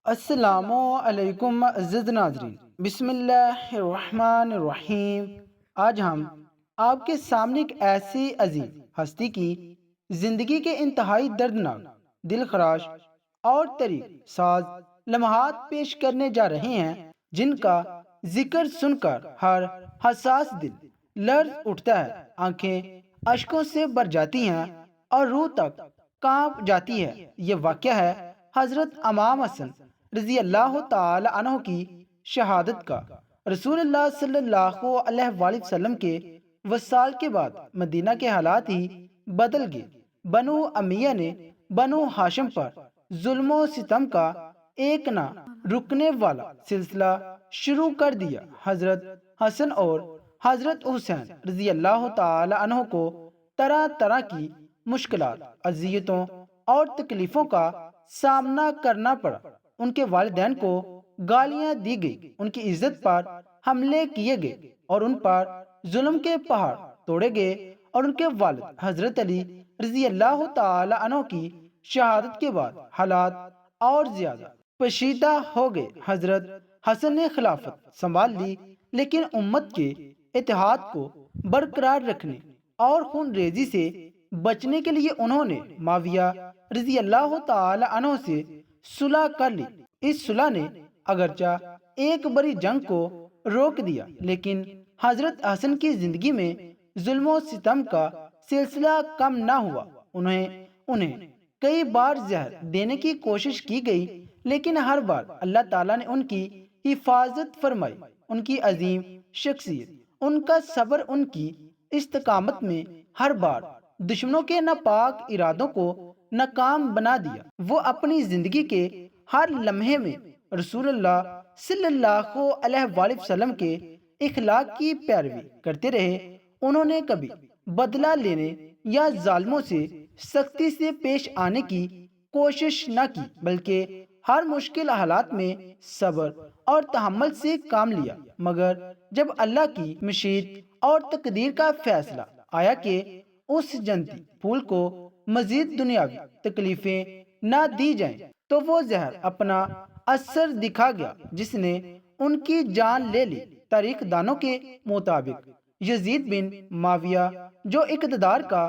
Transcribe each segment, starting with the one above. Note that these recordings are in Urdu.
السلام علیکم عزیز ناظرین، بسم اللہ الرحمن الرحیم۔ آج ہم آپ کے سامنے ایک ایسی عظیم ہستی کی زندگی کے انتہائی دردناک، دل خراش اور طریق ساز لمحات پیش کرنے جا رہے ہیں، جن کا ذکر سن کر ہر حساس دل لرز اٹھتا ہے، آنکھیں اشکوں سے بھر جاتی ہیں اور روح تک کانپ جاتی ہے۔ یہ واقعہ ہے حضرت امام حسن رضی اللہ تعالی عنہ کی شہادت کا۔ رسول اللہ صلی اللہ علیہ وآلہ وسلم کے وصال کے بعد مدینہ کے حالات ہی بدل گئے۔ بنو امیہ نے بنو ہاشم پر ظلم و ستم کا ایک نہ رکنے والا سلسلہ شروع کر دیا۔ حضرت حسن اور حضرت حسین رضی اللہ تعالی عنہ کو طرح طرح کی مشکلات، اذیتوں اور تکلیفوں کا سامنا کرنا پڑا۔ ان کے والدین کو گالیاں دی گئی، ان کی عزت پر حملے کیے گئے اور ان پر ظلم کے پہاڑ توڑے گئے، اور ان کے والد حضرت علی رضی اللہ تعالی عنہ کی شہادت کے بعد حالات اور زیادہ پشیدہ ہو گئے۔ حضرت حسن نے خلافت سنبھال لی، لیکن امت کے اتحاد کو برقرار رکھنے اور خون ریزی سے بچنے کے لیے انہوں نے معاویہ رضی اللہ تعالی عنہ سے صلح کر لی۔ اس صلح نے اگرچہ ایک بڑی جنگ کو روک دیا، لیکن حضرت حسن کی زندگی میں ظلم و ستم کا سلسلہ کم نہ ہوا۔ انہیں کئی بار زہر دینے کی کوشش کی گئی، لیکن ہر بار اللہ تعالیٰ نے ان کی حفاظت فرمائی۔ ان کی عظیم شخصیت، ان کا صبر، ان کی استقامت میں ہر بار دشمنوں کے ناپاک ارادوں کو ناکام بنا دیا۔ وہ اپنی زندگی کے ہر لمحے میں رسول اللہ صلی اللہ علیہ وآلہ وسلم کے اخلاق کی پیروی کرتے رہے۔ انہوں نے کبھی بدلہ لینے یا ظالموں سے سختی سے پیش آنے کی کوشش نہ کی، بلکہ ہر مشکل حالات میں صبر اور تحمل سے کام لیا۔ مگر جب اللہ کی مشیت اور تقدیر کا فیصلہ آیا کہ اس جنتی پھول کو مزید دنیاوی تکلیفیں نہ دی جائیں، تو وہ زہر اپنا اثر دکھا گیا، جس نے ان کی جان لے لی۔ تاریخ دانوں کے مطابق یزید بن معاویہ، جو اقتدار کا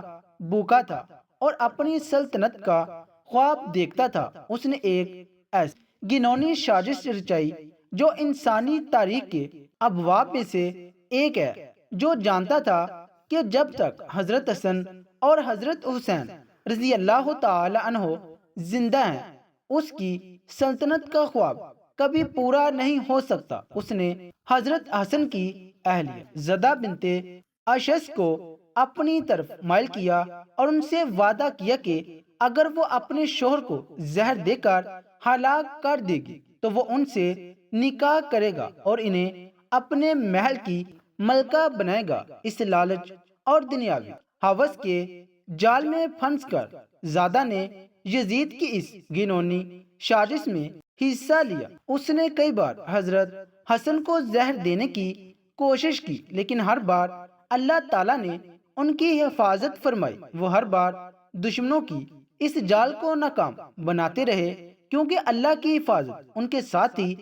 بھوکا تھا اور اپنی سلطنت کا خواب دیکھتا تھا، اس نے ایک ایسی گھناؤنی سازش رچائی جو انسانی تاریخ کے ابواب میں سے ایک ہے۔ جو جانتا تھا کہ جب تک حضرت حسن اور حضرت حسین رضی اللہ تعالی عنہ زندہ ہیں، اس کی سلطنت کا خواب کبھی پورا نہیں ہو سکتا۔ اس نے حضرت حسن کی اہلیہ زدہ بنت اشس کو اپنی طرف مائل کیا اور ان سے وعدہ کیا کہ اگر وہ اپنے شوہر کو زہر دے کر ہلاک کر دے گی تو وہ ان سے نکاح کرے گا اور انہیں اپنے محل کی ملکہ بنائے گا۔ اس لالچ اور دنیاوی ہوس کے جال میں پھنس کر زادہ نے یزید کی اس گھناؤنی سازش میں حصہ لیا۔ اس نے کئی بار حضرت حسن کو زہر دینے کی کوشش کی، لیکن ہر بار اللہ تعالیٰ نے ان کی حفاظت فرمائی۔ وہ ہر بار دشمنوں کی اس جال کو ناکام بناتے رہے، کیونکہ اللہ کی حفاظت ان کے ساتھ ہی۔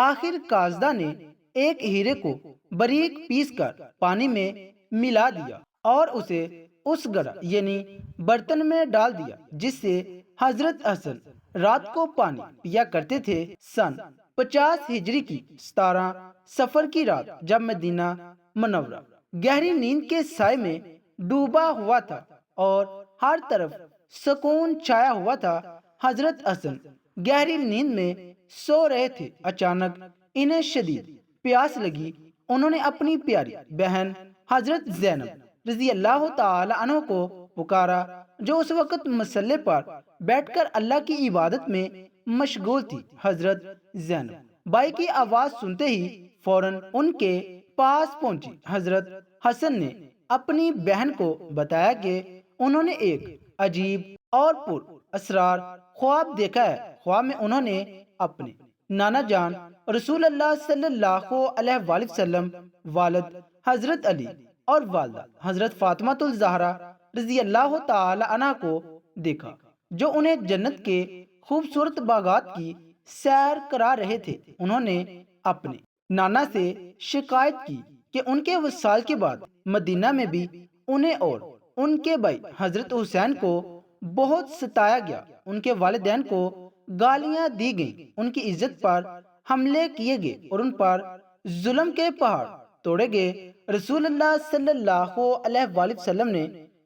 آخر قاصدہ نے ایک ہیرے کو باریک پیس کر پانی میں ملا دیا اور اسے اس گڑھا یعنی برتن میں ڈال دیا جس سے حضرت حسن رات کو پانی پیا کرتے تھے۔ سن 50 ہجری کی 17 سفر کی رات، جب مدینہ منورہ گہری نیند کے سائے میں ڈوبا ہوا تھا اور ہر طرف سکون چھایا ہوا تھا، حضرت حسن گہری نیند میں سو رہے تھے۔ اچانک انہیں شدید پیاس لگی۔ انہوں نے اپنی پیاری بہن حضرت زینب رضی اللہ تعالی عنہ کو پکارا، جو اس وقت مصلے پر بیٹھ کر اللہ کی عبادت میں مشغول تھی۔ حضرت زینب بھائی کی آواز سنتے ہی فوراً ان کے پاس پہنچی۔ حضرت حسن نے اپنی بہن کو بتایا کہ انہوں نے ایک عجیب اور پر اسرار خواب دیکھا ہے۔ خواب میں انہوں نے اپنے نانا جان رسول اللہ صلی اللہ علیہ وآلہ وسلم، والد حضرت علی اور والدہ حضرت فاطمہ الزہرا رضی اللہ تعالی عنہ کو دیکھا، جو انہیں جنت کے خوبصورت باغات کی سیر کرا رہے تھے، انہوں نے اپنے نانا سے شکایت کی کہ ان کے وصال کے بعد مدینہ میں بھی انہیں اور ان کے بھائی حضرت حسین کو بہت ستایا گیا، ان کے والدین کو گالیاں دی گئیں، ان کی عزت پر حملے کیے گئے اور ان پر ظلم کے پہاڑ توڑے گئے۔ رسول اللہ صلی اللہ علیہ وآلہ وسلم نے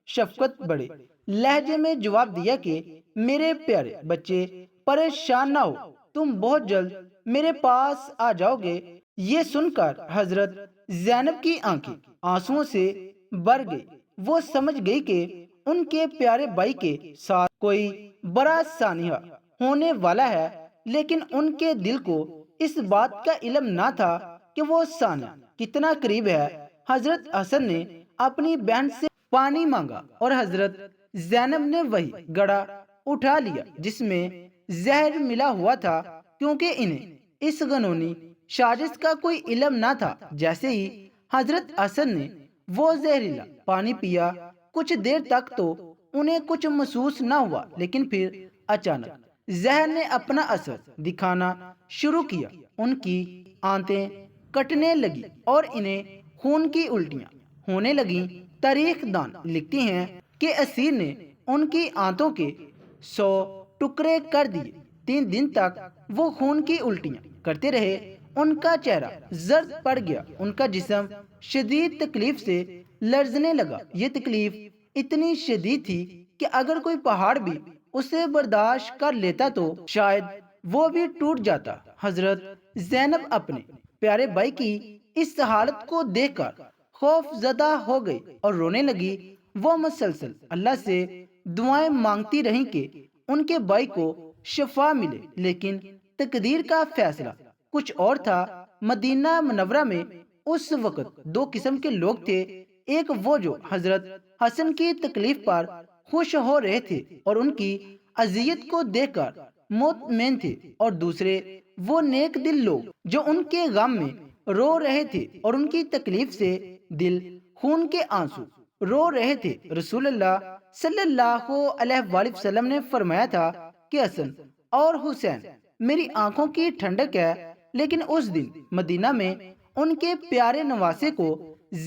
شفقت بڑے لہجے میں جواب دیا کہ میرے پیارے بچے پریشان نہ ہو، تم بہت جلد میرے پاس آ جاؤ گے۔ یہ سن کر حضرت زینب کی آنکھیں آنسوؤں سے بھر گئی، وہ سمجھ گئی کہ ان کے پیارے بھائی کے ساتھ کوئی بڑا سانحہ ہونے والا ہے، لیکن ان کے دل کو اس بات کا علم نہ تھا کہ وہ سانحہ کتنا قریب ہے۔ حضرت حسن نے اپنی بہن سے پانی مانگا اور حضرت زینب نے وہی گڑا اٹھا لیا جس میں زہر ملا ہوا تھا، کیونکہ انہیں اس گنونی سازش کا کوئی علم نہ تھا۔ جیسے ہی حضرت حسن نے وہ زہریلا پانی پیا، کچھ دیر تک تو انہیں کچھ محسوس نہ ہوا، لیکن پھر اچانک زہر نے اپنا اثر دکھانا شروع کیا، ان کی آنتیں کٹنے لگی اور انہیں خون کی الٹیاں ہونے لگیں۔ تاریخ دان لکھتی ہیں کہ اسیر نے ان کی آنتوں کے 100 ٹکڑے کر دیے۔ 3 دن تک وہ خون کی الٹیاں کرتے رہے، ان کا چہرہ زرد پڑ گیا، ان کا جسم شدید تکلیف سے لرزنے لگا۔ یہ تکلیف اتنی شدید تھی کہ اگر کوئی پہاڑ بھی اسے برداشت کر لیتا تو شاید وہ بھی ٹوٹ جاتا۔ حضرت زینب اپنے پیارے بھائی کی اس حالت کو دیکھ کر خوف زدہ ہو گئی اور رونے لگی۔ وہ مسلسل اللہ سے دعائیں مانگتی رہیں کہ ان کے بھائی کو شفا ملے، لیکن تقدیر کا فیصلہ کچھ اور تھا۔ مدینہ منورہ میں اس وقت 2 قسم کے لوگ تھے، ایک وہ جو حضرت حسن کی تکلیف پر خوش ہو رہے تھے اور ان کی اذیت کو دیکھ کر مطمئن تھے، اور دوسرے وہ نیک دل لوگ جو ان کے غم میں رو رہے تھے اور ان کی تکلیف سے دل خون کے آنسو رو رہے تھے۔ رسول اللہ صلی اللہ علیہ وآلہ وسلم نے فرمایا تھا کہ حسن اور حسین میری آنکھوں کی ٹھنڈک ہے، لیکن اس دن مدینہ میں ان کے پیارے نواسے کو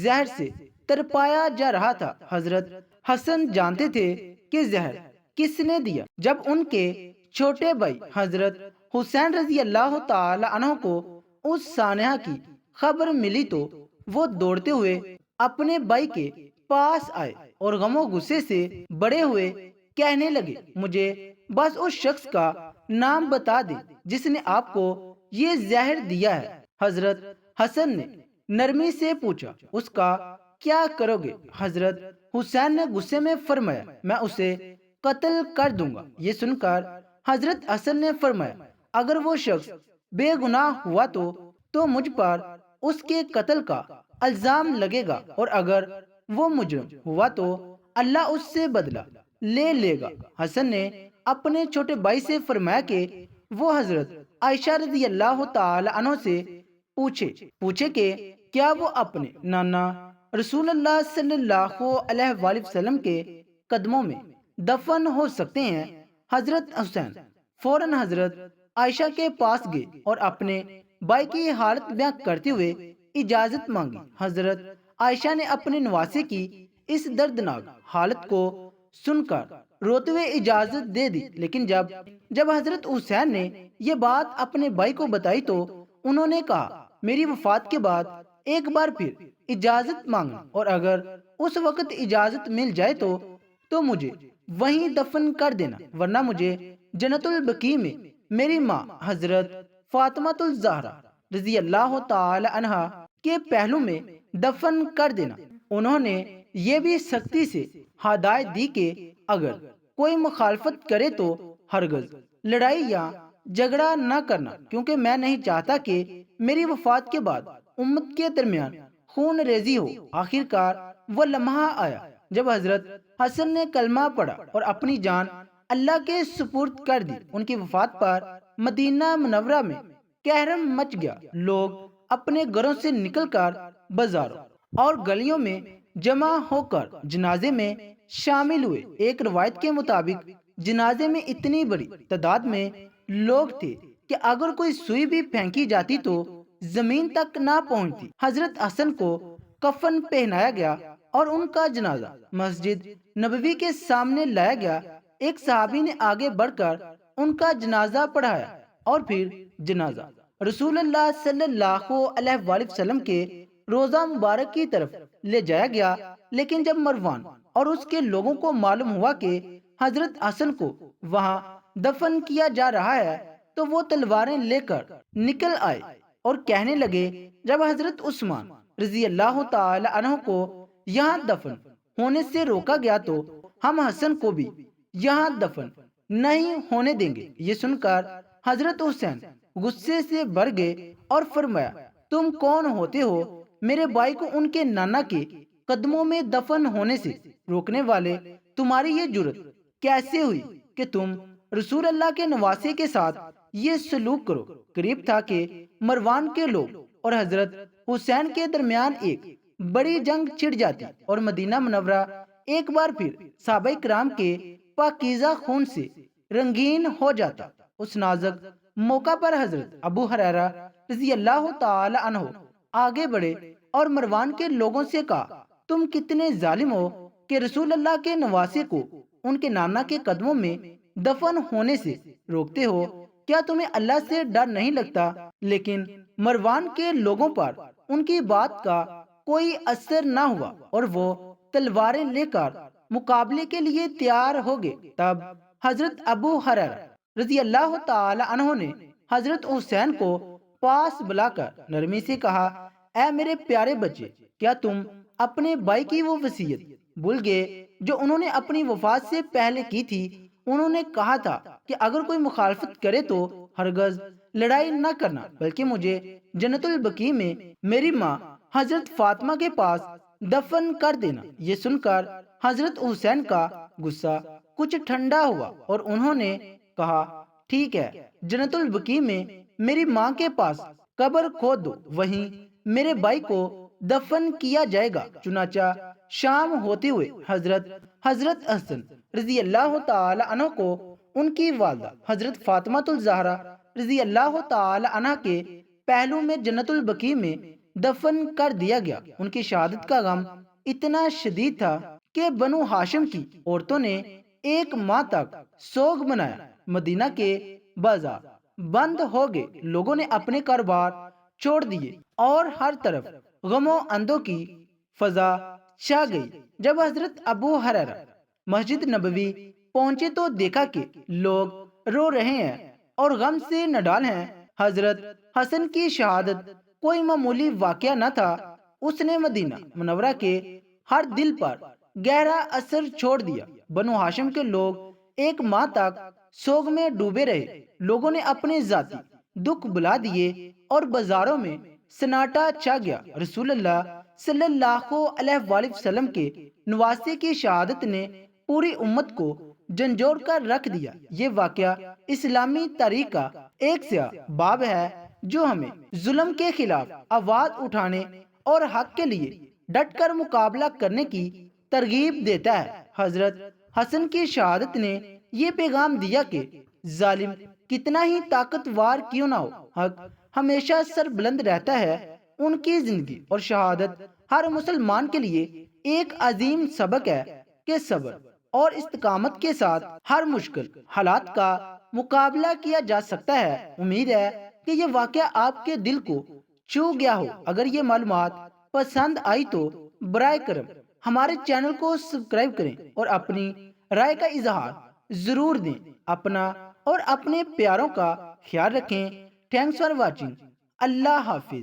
زہر سے تڑپایا جا رہا تھا۔ حضرت حسن جانتے تھے کہ زہر کس نے دیا۔ جب ان کے چھوٹے بھائی حضرت حسین رضی اللہ تعالی عنہ کو اس سانحہ کی خبر ملی تو وہ دوڑتے ہوئے اپنے بھائی کے پاس آئے اور غم و غصے سے بڑے ہوئے کہنے لگے، مجھے بس اس شخص کا نام بتا دیں جس نے آپ کو یہ زہر دیا ہے۔ حضرت حسن نے نرمی سے پوچھا، اس کا کیا کرو گے؟ حضرت حسین نے غصے میں فرمایا، میں اسے قتل کر دوں گا۔ یہ سن کر حضرت حسن نے فرمایا، اگر وہ شخص بے گناہ ہوا تو مجھ پر اس کے قتل کا الزام لگے گا، اور اگر وہ مجرم ہوا تو اللہ اس سے بدلہ لے لے گا۔ حسن نے اپنے چھوٹے بھائی سے فرمایا کہ وہ حضرت عائشہ رضی اللہ تعالی عنہ سے پوچھے کہ کیا وہ اپنے نانا رسول اللہ صلی اللہ علیہ وآلہ وسلم کے قدموں میں دفن ہو سکتے ہیں۔ حضرت حسین فوراً حضرت عائشہ کے پاس گئے اور اپنے بھائی کی حالت بیان کرتے ہوئے اجازت مانگی۔ حضرت عائشہ نے اپنے نواسے کی اس دردناک حالت کو سن کر روتے ہوئے اجازت دے دی، لیکن جب حضرت حسین نے یہ بات اپنے بھائی کو بتائی تو انہوں نے کہا، میری وفات کے بعد ایک بار پھر اجازت مانگنا، اور اگر اس وقت اجازت مل جائے تو مجھے وہیں دفن کر دینا، ورنہ مجھے جنت البقیع میں میری ماں حضرت فاطمہ الزہرا رضی اللہ تعالی عنہا کے پہلو میں دفن کر دینا۔ انہوں نے یہ بھی سختی سے ہدایت دی کہ اگر کوئی مخالفت کرے تو ہرگز لڑائی یا جھگڑا نہ کرنا، کیونکہ میں نہیں چاہتا کہ میری وفات کے بعد امت کے درمیان خون ریزی ہو۔ آخر کار وہ لمحہ آیا جب حضرت حسن نے کلمہ پڑھا اور اپنی جان اللہ کے سپرد کر دی۔ ان کی وفات پر مدینہ منورہ میں قہرم مچ گیا، لوگ اپنے گھروں سے نکل کر بازاروں اور گلیوں میں جمع ہو کر جنازے میں شامل ہوئے۔ ایک روایت کے مطابق جنازے میں اتنی بڑی تعداد میں لوگ تھے کہ اگر کوئی سوئی بھی پھینکی جاتی تو زمین تک نہ پہنچتی۔ حضرت حسن کو کفن پہنایا گیا اور ان کا جنازہ مسجد نبوی کے سامنے لایا گیا۔ ایک صحابی نے آگے بڑھ کر ان کا جنازہ پڑھایا اور پھر جنازہ رسول اللہ صلی اللہ علیہ وآلہ وسلم کے روزہ مبارک کی طرف لے جایا گیا، لیکن جب مروان اور اس کے لوگوں کو معلوم ہوا کہ حضرت حسن کو وہاں دفن کیا جا رہا ہے تو وہ تلواریں لے کر نکل آئے اور کہنے لگے، جب حضرت عثمان رضی اللہ تعالی عنہ کو یہاں دفن ہونے سے روکا گیا تو ہم حسن کو بھی یہاں دفن نہیں ہونے دیں گے۔ یہ سن کر حضرت حسین غصے سے بھر گئے اور فرمایا، تم کون ہوتے ہو میرے بھائی کو ان کے نانا کے قدموں میں دفن ہونے سے روکنے والے؟ تمہاری یہ جرت کیسے ہوئی کہ تم رسول اللہ کے نواسے کے ساتھ یہ سلوک کرو؟ قریب تھا کہ مروان کے لوگ اور حضرت حسین کے درمیان ایک بڑی جنگ چھڑ جاتی اور مدینہ منورہ ایک بار پھر صحابہ کرام کے پاکیزہ خون سے رنگین ہو جاتا۔ اس نازک موقع پر حضرت ابو ہریرہ رضی اللہ تعالی عنہ آگے بڑھے اور مروان کے لوگوں سے کہا، تم کتنے ظالم ہو کہ رسول اللہ کے نواسے کو ان کے نانا کے قدموں میں دفن ہونے سے روکتے ہو؟ کیا تمہیں اللہ سے ڈر نہیں لگتا؟ لیکن مروان کے لوگوں پر ان کی بات کا کوئی اثر نہ ہوا اور وہ تلواریں لے کر مقابلے کے لیے تیار ہو گئے۔ تب حضرت ابو ہریرہ رضی اللہ تعالی عنہ نے حضرت حسین کو پاس بلا کر نرمی سے کہا، اے میرے پیارے بچے، کیا تم اپنے بھائی کی وہ وصیت بھول گئے جو انہوں نے اپنی وفات سے پہلے کی تھی؟ انہوں نے کہا تھا کہ اگر کوئی مخالفت کرے تو ہرگز لڑائی نہ کرنا، بلکہ مجھے جنت البقیع میں میری ماں حضرت فاطمہ کے پاس دفن کر دینا۔ یہ سن کر حضرت حسین کا غصہ کچھ ٹھنڈا ہوا اور انہوں نے کہا، ٹھیک ہے، جنت البقیع میں میری ماں کے پاس قبر کھود دو، وہیں میرے بھائی کو دفن کیا جائے گا۔ چنانچہ شام ہوتے ہوئے حضرت حسن رضی اللہ تعالی عنہ کو ان کی والدہ حضرت فاطمہ الزہرا رضی اللہ تعالی عنہ کے پہلو میں جنت البقیع میں دفن کر دیا گیا۔ ان کی شہادت کا غم اتنا شدید تھا کہ بنو ہاشم کی عورتوں نے ایک ماہ تک سوگ منایا۔ مدینہ کے بازار بند ہو گئے، لوگوں نے اپنے کاروبار چھوڑ دیے اور ہر طرف غم و اندو کی فضا چھا گئی۔ جب حضرت ابو ہریرہ مسجد نبوی پہنچے تو دیکھا کہ لوگ رو رہے ہیں اور غم سے نڈال ہیں۔ حضرت حسن کی شہادت کوئی معمولی واقعہ نہ تھا، اس نے مدینہ منورہ کے ہر دل پر گہرا اثر چھوڑ دیا۔ بنو ہاشم کے لوگ ایک ماہ تک سوگ میں ڈوبے رہے، لوگوں نے اپنے ذاتی دکھ بلا دیے اور بازاروں میں سناٹا چھا گیا۔ رسول اللہ صلی اللہ علیہ وآلہ وسلم کے نواسے کی شہادت نے پوری امت کو جھنجھوڑ کر رکھ دیا۔ یہ واقعہ اسلامی تاریخ کا ایک سیاہ باب ہے جو ہمیں ظلم کے خلاف آواز اٹھانے اور حق کے لیے ڈٹ کر مقابلہ کرنے کی ترغیب دیتا ہے۔ حضرت حسن کی شہادت نے یہ پیغام دیا کہ ظالم کتنا ہی طاقتور کیوں نہ ہو، حق ہمیشہ سر بلند رہتا ہے۔ ان کی زندگی اور شہادت ہر مسلمان کے لیے ایک عظیم سبق ہے کہ صبر اور استقامت کے ساتھ ہر مشکل حالات کا مقابلہ کیا جا سکتا ہے۔ امید ہے کہ یہ واقعہ آپ کے دل کو چھو گیا ہو۔ اگر یہ معلومات پسند آئی تو برائے کرم ہمارے چینل کو سبسکرائب کریں اور اپنی رائے کا اظہار ضرور دیں۔ اپنا اور اپنے پیاروں کا خیال رکھیں۔ Thanks for watching. اللہ حافظ۔